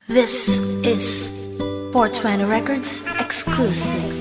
This is 420 Records exclusive.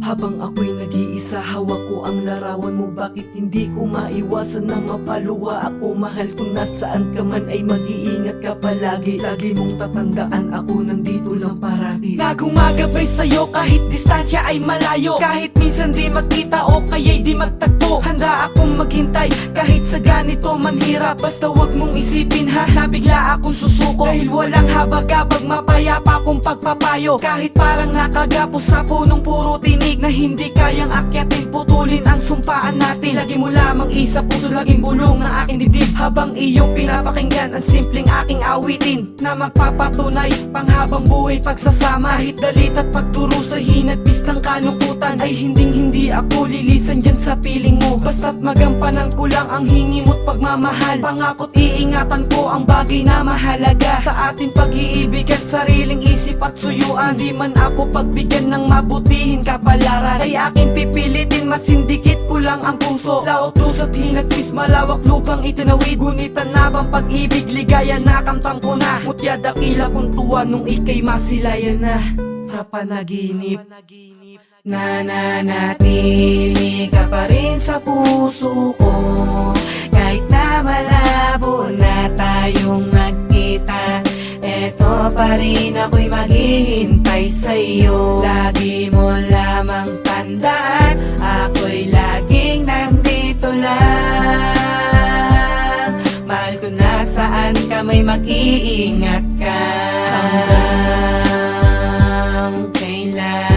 Habang ako'y nag-iisa, hawak ko ang larawan mo. Bakit hindi ko maiwasan na mapaluwa ako? Mahal kung nasaan ka man ay mag-iingat ka palagi. Lagi mong tatandaan ako nandito lang parati. Nagumagabay sa'yo kahit distansya ay malayo. Kahit minsan di magkita o kaya'y di magtagpo. Handa akong maghintay kahit sa ganito man hirap. Basta wag mong isipin ha, nabigla akong susuko. Dahil walang habag-habag, mapayapa akong pagpapayo. Kahit parang nakagapos sa punong puro tinig na hindi kayang akyatin, putulin ang sumpaan natin. Lagi mo lamang isa puso, laging bulong na aking dibdib. Habang iyong pinapakinggan ang simpleng aking awitin na magpapatunay panghabang buhay pagsasama. Kahit dalit at pagturo sa hinagpis ng kalungkutan ay hindi ako lilisan dyan sa piling mo. Basta't magampanan ko lang ang hingi mo't pagmamahal. Pangako't iingatan ko ang bagay na mahalaga sa ating pag-iibig at sariling isip at suyuan. Di man ako pagbigyan ng mabutihin kapalaran, ay aking pipilitin, masindikit ko lang ang puso. Laot lusa't hinagpis, malawak lupang itinawid. Gunitan na bang pag-ibig, ligaya na kamtang ko na. Mutya dakila kong tuwa nung ika'y masilayan na sa panaginip. Nananatili ka pa rin sa puso ko, kahit na malabo na tayong magkita. Eto pa rin ako'y maghihintay sa'yo. Lagi mo lamang tandaan, ako'y laging nandito lang. Mahal ko na saan ka may mag-iingat ka. Hanggang kailan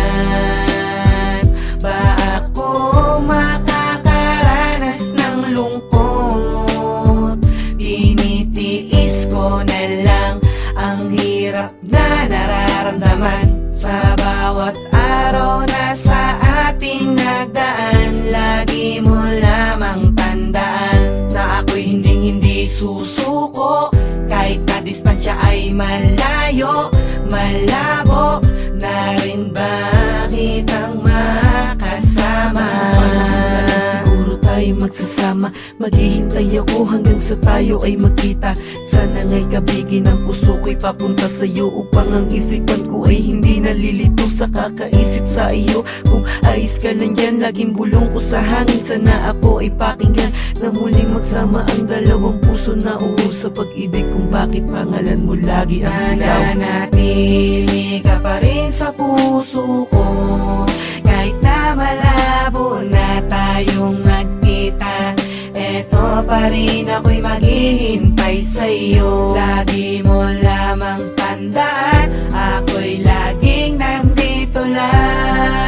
ba ako makakaranas ng lungkot? Tinitiis ko na lang ang hirap na nararamdaman sa bawat araw na sa ating nagdaan. Lagi mo lamang tandaan na ako'y hindi susuko, kahit na distansya ay malayo. Malabo na rin ba kitang makasama? Siguro tayo magsasama, maghihintay ako hanggang sa tayo ay magkita. Sana nga'y kabigin ang puso ko'y papunta sa'yo, upang ang isipan ko ay hindi nalilito sa kakaisip sa iyo. Kung ayos ka lang dyan, laging bulong ko sa hangin. Sana ako ay pakinggan na muling magsama ang dalawang puso na uho sa pag-ibig. Kung bakit pangalan mo lagi ang sigaw. Nananatili ka pa rin sa puso ko, kahit na malabo na tayong magkita. Eto pa rin ako'y maghihintay sa'yo. Lagi mo lamang tandaan, ako'y laging nandito lang.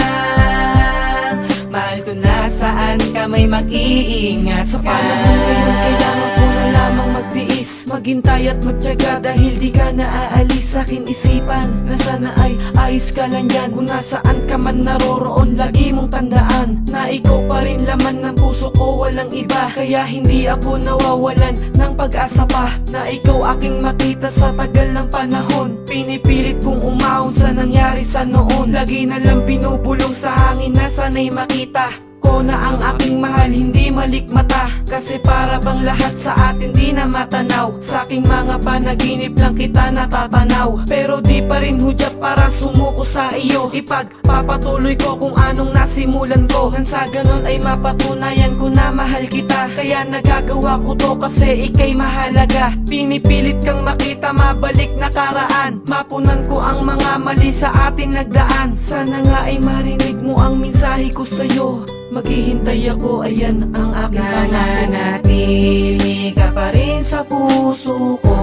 Mahal ko na saan ka may mag-iingat. Sa panahon ngayon kailangan ko na lamang magtiis, maghintay at magtiyaga, dahil di ka na aalis sa akin isipan. Na sana ay ayos ka lang yan. Kung nasaan ka man naroroon, lagi mong tandaan na ikaw pa rin laman ng puso ko, walang iba. Kaya hindi ako nawawalan ng pag-asa pa na ikaw aking makita sa tagal ng panahon. Pinipilit kong umahon sa nangyari sa noon. Lagi na lang binubulong sa hangin na sana'y makita ko na ang aking mahal hindi malikmata. Kasi para bang lahat sa atin di na matanaw. Sa aking mga panaginip lang kita natatanaw. Pero di pa rin hudyat para sumuko sa iyo. Ipagpapatuloy ko kung anong nasimulan ko, nang sa ganun ay mapatunayan ko na mahal kita. Kaya nagagawa ko to kasi ika'y mahalaga. Pinipilit kang makita, mabalik na karaan. Mapunan ko ang mga mali sa atin nagdaan. Sana nga ay marinig mo ang mensahe ko sa'yo. Maghihintay ako, ayan ang aking pangako. Nananatili ka pa rin sa puso ko,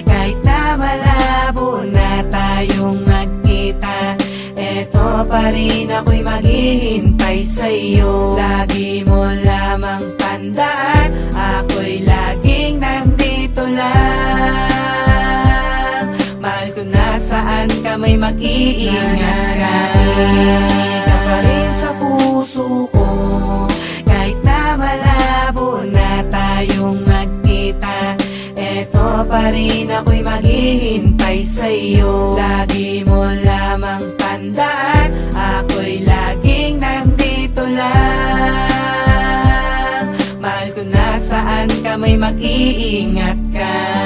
kahit na malabo na tayong magkita. Eto pa rin ako'y maghihintay sa'yo. Lagi mo lamang tandaan, ako'y laging nandito lang. Mahal ko na saan ka may mag-iingat. Nananatili ka pa rin sa puso ko, kahit na malabo na tayong magkita. Eto pa rin ako'y maghihintay sa'yo. Lagi mo lamang tandaan, ako'y laging nandito lang. ka may mag-iingat ka.